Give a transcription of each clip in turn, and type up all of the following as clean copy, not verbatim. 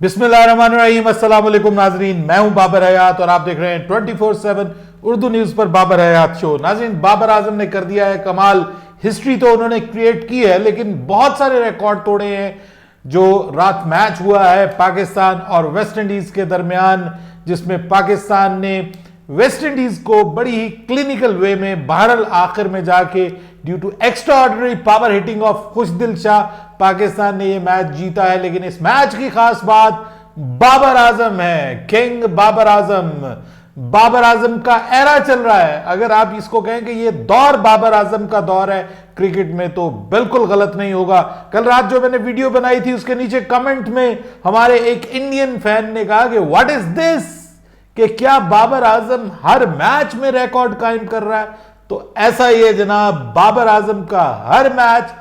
बिस्मिल्लाहिर्रहमानिर्रहीम, अस्सलाम वालेकुम नाजरीन। मैं हूं बाबर हयात और आप देख रहे हैं 24/7 उर्दू न्यूज पर बाबर हयात शो। नाजरीन, बाबर आजम ने कर दिया है कमाल। हिस्ट्री तो उन्होंने क्रिएट की है, लेकिन बहुत सारे रिकॉर्ड तोड़े हैं। जो रात मैच हुआ है पाकिस्तान और वेस्ट इंडीज के दरमियान, जिसमें पाकिस्तान ने वेस्ट इंडीज को बड़ी ही क्लिनिकल वे में बहरहाल आखिर में जाके due to extraordinary power hitting of Khushdil Shah Pakistan ने यह मैच जीता है। लेकिन इस मैच की खास बात बाबर आजम है, किंग बाबर आजम। बाबर आजम का एरा चल रहा है। अगर आप इसको कहें कि यह दौर बाबर आजम का दौर है क्रिकेट में, तो बिल्कुल गलत नहीं होगा। कल रात जो मैंने वीडियो बनाई थी, उसके नीचे कमेंट में हमारे एक इंडियन फैन ने कहा कि व्हाट इज दिस, कि क्या बाबर आजम हर मैच में रिकॉर्ड कायम कर रहा है? तो ऐसा ही है जनाब, बाबर आजम का हर मैच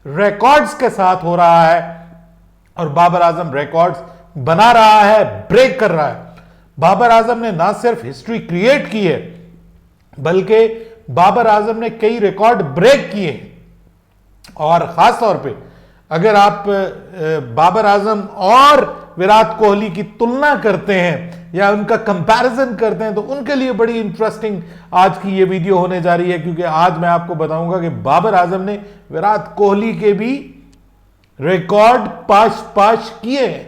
रिकॉर्ड्स के साथ हो रहा है और बाबर आजम रिकॉर्ड्स बना रहा है, ब्रेक कर रहा है। बाबर आजम ने ना सिर्फ हिस्ट्री क्रिएट की है, बल्कि बाबर आजम ने कई रिकॉर्ड ब्रेक किए हैं। और खास तौर पे अगर आप बाबर आजम और विराट कोहली की तुलना करते हैं या उनका कंपैरिजन करते हैं, तो उनके लिए बड़ी इंटरेस्टिंग आज की ये वीडियो होने जा रही है। क्योंकि आज मैं आपको बताऊंगा कि बाबर आजम ने विराट कोहली के भी रिकॉर्ड पाश किए हैं।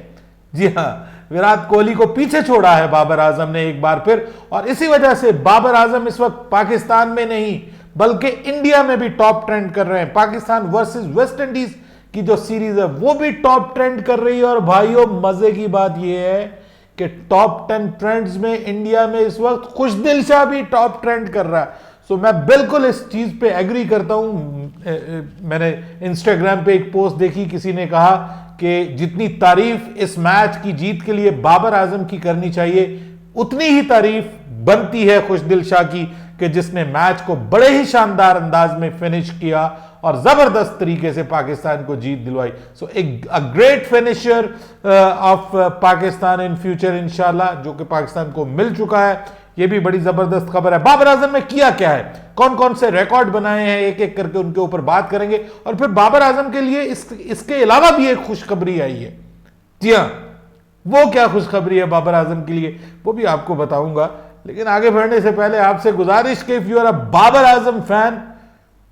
जी हां, विराट कोहली को पीछे छोड़ा है बाबर आजम ने एक बार फिर। और इसी वजह से बाबर आजम इस वक्त पाकिस्तान में नहीं बल्कि इंडिया में भी टॉप ट्रेंड कर रहे हैं। पाकिस्तान वर्सेस वेस्ट इंडीज की जो सीरीज है वो भी टॉप ट्रेंड कर रही है। और भाइयों, मजे की बात यह है कि टॉप 10 ट्रेंड्स में इंडिया में इस वक्त खुशदिल शाह भी टॉप ट्रेंड कर रहा है। सो मैं बिल्कुल इस चीज पे एग्री करता हूं। मैंने इंस्टाग्राम पे एक पोस्ट देखी, किसी ने कहा कि जितनी तारीफ इस मैच की जीत के लिए बाबर आजम की करनी चाहिए, उतनी ही तारीफ बनती है खुशदिल शाह की, कि जिसने मैच को बड़े ही शानदार अंदाज में फिनिश किया और जबरदस्त तरीके से पाकिस्तान को जीत दिलवाई। So a great finisher of Pakistan in future इंशाल्लाह, जो कि पाकिस्तान को मिल चुका है। यह भी बड़ी जबरदस्त खबर है। बाबर आजम ने किया क्या है, कौन कौन से रिकॉर्ड बनाए हैं, एक एक करके उनके ऊपर बात करेंगे। और फिर बाबर आजम के लिए इसके अलावा भी एक खुशखबरी आई है। जी हां, वो क्या खुशखबरी है बाबर आजम के लिए, वो भी आपको बताऊंगा। लेकिन आगे बढ़ने से पहले आपसे गुजारिश कि if you are a Babar Azam fan,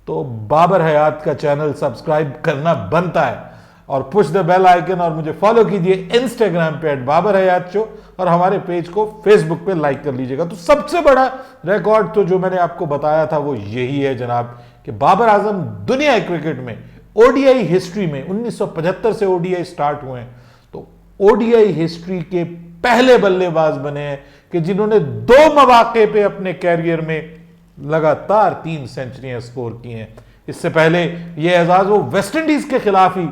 तो बाबर हयात का चैनल सब्सक्राइब करना बनता है और पुश द बेल आइकन, और मुझे फॉलो कीजिए इंस्टाग्राम पे @बाबर हयात शो, और हमारे पेज को फेसबुक पे लाइक कर लीजिएगा। तो सबसे बड़ा रिकॉर्ड तो जो मैंने आपको बताया था वो यही है जनाब, कि बाबर आजम दुनिया क्रिकेट में ओडीआई हिस्ट्री में 1975 से ओडीआई स्टार्ट हुए हैं, तो ओडीआई हिस्ट्री के पहले बल्लेबाज बने हैं कि जिन्होंने 2 मौके पे अपने कैरियर में लगातार 3 सेंचुरियां स्कोर की हैं। इससे पहले यह एजाज वो वेस्ट इंडीज के खिलाफ ही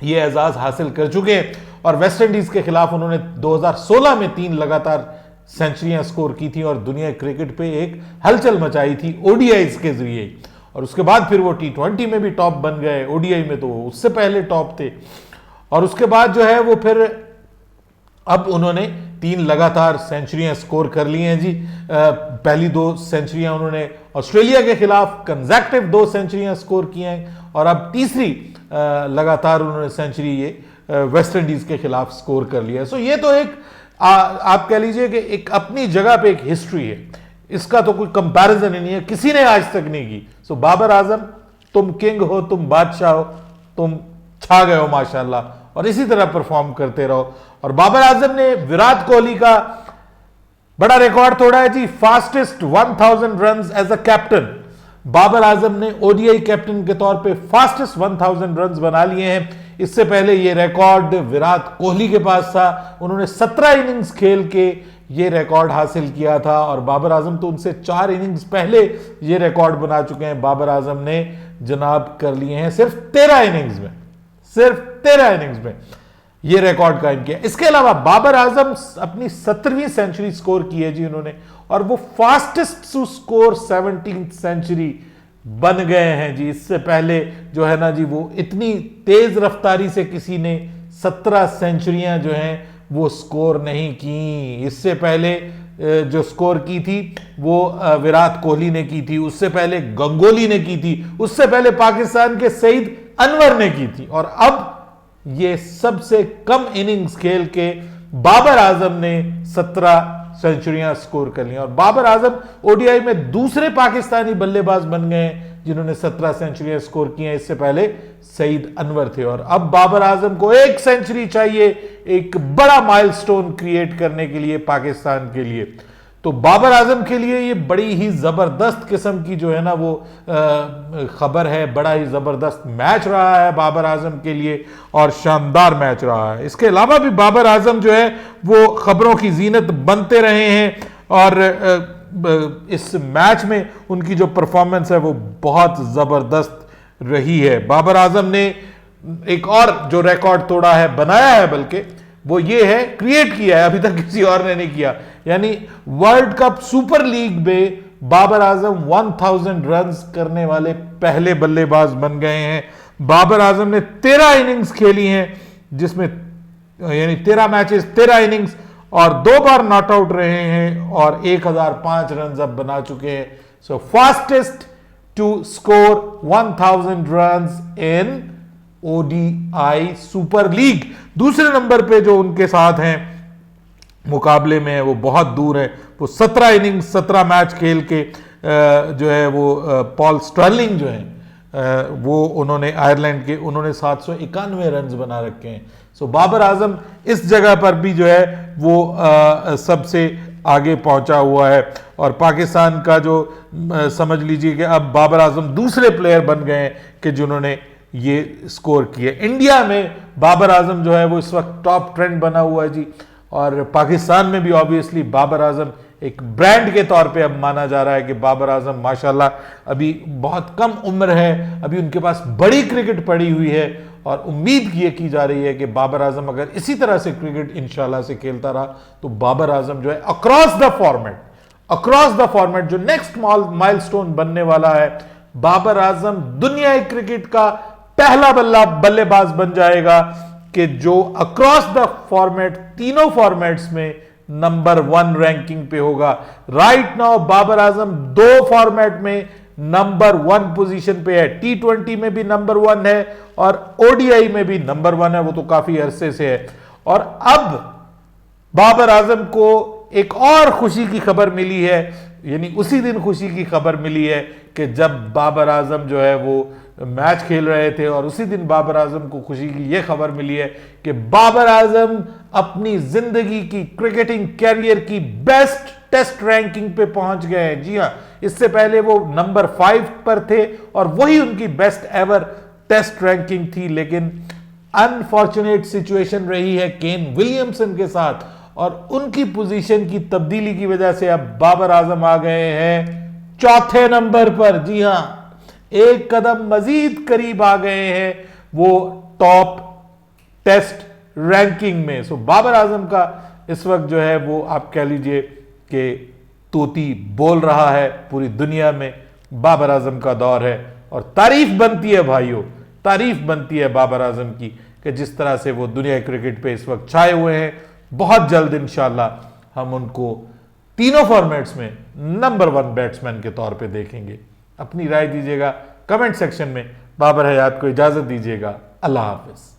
यह एजाज हासिल कर चुके हैं, और वेस्ट इंडीज के खिलाफ उन्होंने 2016 में 3 लगातार सेंचुरियां स्कोर की थी और दुनिया क्रिकेट पे एक हलचल मचाई थी ओडीआईज के जरिए। और उसके बाद फिर वो T20 में भी टॉप बन गए, ओडीआई में तो उससे पहले टॉप थे। और उसके बाद जो है वो फिर अब उन्होंने 3 लगातार सेंचुरियां स्कोर कर ली हैं जी। पहली 2 सेंचुरियां उन्होंने ऑस्ट्रेलिया के खिलाफ कंसेक्टिव 2 सेंचुरियां स्कोर की हैं, और अब तीसरी लगातार उन्होंने सेंचुरी ये वेस्ट इंडीज के खिलाफ स्कोर कर लिया है। सो ये तो एक आप कह लीजिए कि एक अपनी जगह पे एक हिस्ट्री है, इसका तो कोई कंपैरिजन ही नहीं है, किसी ने आज तक नहीं की। सो बाबर आजम, तुम किंग हो, तुम बादशाह हो, तुम छा गए हो माशाल्लाह, और इसी तरह परफॉर्म करते रहो। और बाबर आजम ने विराट कोहली का बड़ा रिकॉर्ड तोड़ा है जी, fastest 1000 runs as a captain. Babar Azam ने ओडीआई कैप्टन के तौर पे फास्टेस्ट 1000 रन्स बना लिए हैं। इससे पहले यह रिकॉर्ड विराट कोहली के पास था, उन्होंने 17 इनिंग्स खेल के ये रिकॉर्ड हासिल किया था, और बाबर आजम तो उनसे 4 इनिंग्स पहले ये रिकॉर्ड बना चुके हैं। बाबर आजम ने जनाब कर लिए हैं सिर्फ 13 इनिंग्स में, सिर्फ 13 इनिंग्स में ये रिकॉर्ड कायम किया। इसके अलावा बाबर आजम अपनी 17वीं सेंचुरी स्कोर की है जी उन्होंने, और वो fastest to score 17th century बन गए हैं जी। इससे पहले जो है ना जी, वो इतनी तेज रफ्तारी से किसी ने 17 सेंचुरियां जो हैं वो स्कोर नहीं की। इससे पहले जो स्कोर की थी वो विराट कोहली ने की थी, उससे पहले गंगोली ने की थी, उससे पहले पाकिस्तान के सईद अनवर ने की थी, और अब ये सबसे कम इनिंग्स खेल के बाबर आजम ने 17 सेंचुरियां स्कोर कर ली और बाबर आजम ओडीआई में दूसरे पाकिस्तानी बल्लेबाज बन गए जिन्होंने 17 सेंचुरियां स्कोर की हैं। इससे पहले सईद अनवर थे और अब बाबर आजम को एक सेंचुरी चाहिए एक बड़ा माइलस्टोन क्रिएट करने के लिए पाकिस्तान के लिए। तो बाबर आजम के लिए ये बड़ी ही जबरदस्त किस्म की जो है ना वो खबर है, बड़ा ही जबरदस्त मैच रहा है बाबर आजम के लिए और शानदार मैच रहा है। इसके अलावा भी बाबर आजम जो है वो खबरों की जीनत बनते रहे हैं और इस मैच में उनकी जो परफॉर्मेंस है वो बहुत जबरदस्त रही है। बाबर आजम ने एक और जो रिकॉर्ड तोड़ा है, बनाया है बल्कि, वो ये है, क्रिएट किया है, अभी तक किसी और ने नहीं किया, यानी वर्ल्ड कप सुपर लीग में बाबर आजम 1000 रन्स करने वाले पहले बल्लेबाज बन गए हैं। बाबर आजम ने 13 इनिंग्स खेली हैं जिसमें यानी 13 मैचेस 13 इनिंग्स और 2 बार नॉट आउट रहे हैं और 1005 रन अब बना चुके हैं। So fastest to score 1000 runs in ODI super league. दूसरे नंबर पे जो उनके साथ हैं मुकाबले में है वो बहुत दूर है, वो 17 इनिंग्स 17 मैच खेल के जो है वो पॉल स्टर्लिंग जो है वो उन्होंने आयरलैंड के उन्होंने 791 रन बना रखे हैं। सो बाबर आजम इस जगह पर भी जो है वो सबसे आगे पहुंचा हुआ है और पाकिस्तान का जो समझ लीजिए कि अब बाबर आजम दूसरे प्लेयर बन गए हैं कि जिन्होंने ये स्कोर किए। इंडिया में बाबर आजम जो है वो इस वक्त टॉप ट्रेंड बना हुआ है जी और पाकिस्तान में भी ऑब्वियसली बाबर आजम एक ब्रांड के तौर पे अब माना जा रहा है कि बाबर आजम माशाल्लाह अभी बहुत कम उम्र है, अभी उनके पास बड़ी क्रिकेट पड़ी हुई है और उम्मीद ये की जा रही है कि बाबर आजम अगर इसी तरह से क्रिकेट इंशाल्लाह से खेलता रहा तो बाबर आजम जो है अक्रॉस द फॉर्मेट जो नेक्स्ट माइलस्टोन बनने वाला है, बाबर आजम दुनिया क्रिकेट का पहला बल्लेबाज बन जाएगा कि जो अक्रॉस द फॉर्मेट तीनों फॉर्मेट्स में नंबर 1 रैंकिंग पे होगा। Right now Babar Azam 2 format में नंबर 1 पोजीशन पे है, T20 में भी नंबर 1 है और ओडीआई में भी नंबर 1 है, वो तो काफी अरसे से है। और अब बाबर आजम को एक और खुशी की खबर मिली है, यानी उसी दिन खुशी की खबर मिली है कि जब बाबर आजम जो है वो मैच खेल रहे थे और उसी दिन बाबर आजम को खुशी की यह खबर मिली है कि बाबर आजम अपनी जिंदगी की क्रिकेटिंग कैरियर की बेस्ट टेस्ट रैंकिंग पे पहुंच गए हैं। जी हां, इससे पहले वो नंबर 5 पर थे और वही उनकी बेस्ट एवर टेस्ट रैंकिंग थी, लेकिन अनफॉर्चुनेट सिचुएशन रही है केन विलियमसन के साथ और उनकी पोजीशन की तब्दीली की वजह से अब बाबर आजम आ गए हैं 4थे नंबर पर। जी हां, एक कदम मजीद करीब आ गए हैं वो टॉप टेस्ट रैंकिंग में। सो बाबर आजम का इस वक्त जो है वो आप कह लीजिए कि तोती बोल रहा है पूरी दुनिया में, बाबर आजम का दौर है और तारीफ बनती है भाइयों, तारीफ बनती है बाबर आजम की कि जिस तरह से वो दुनिया क्रिकेट पे इस वक्त छाए हुए हैं। बहुत जल्द इंशाल्लाह हम उनको तीनों फॉर्मेट्स में नंबर 1 बैट्समैन के तौर पे देखेंगे। अपनी राय दीजिएगा कमेंट सेक्शन में, बाबर हयात को इजाजत दीजिएगा। अल्लाह हाफिज।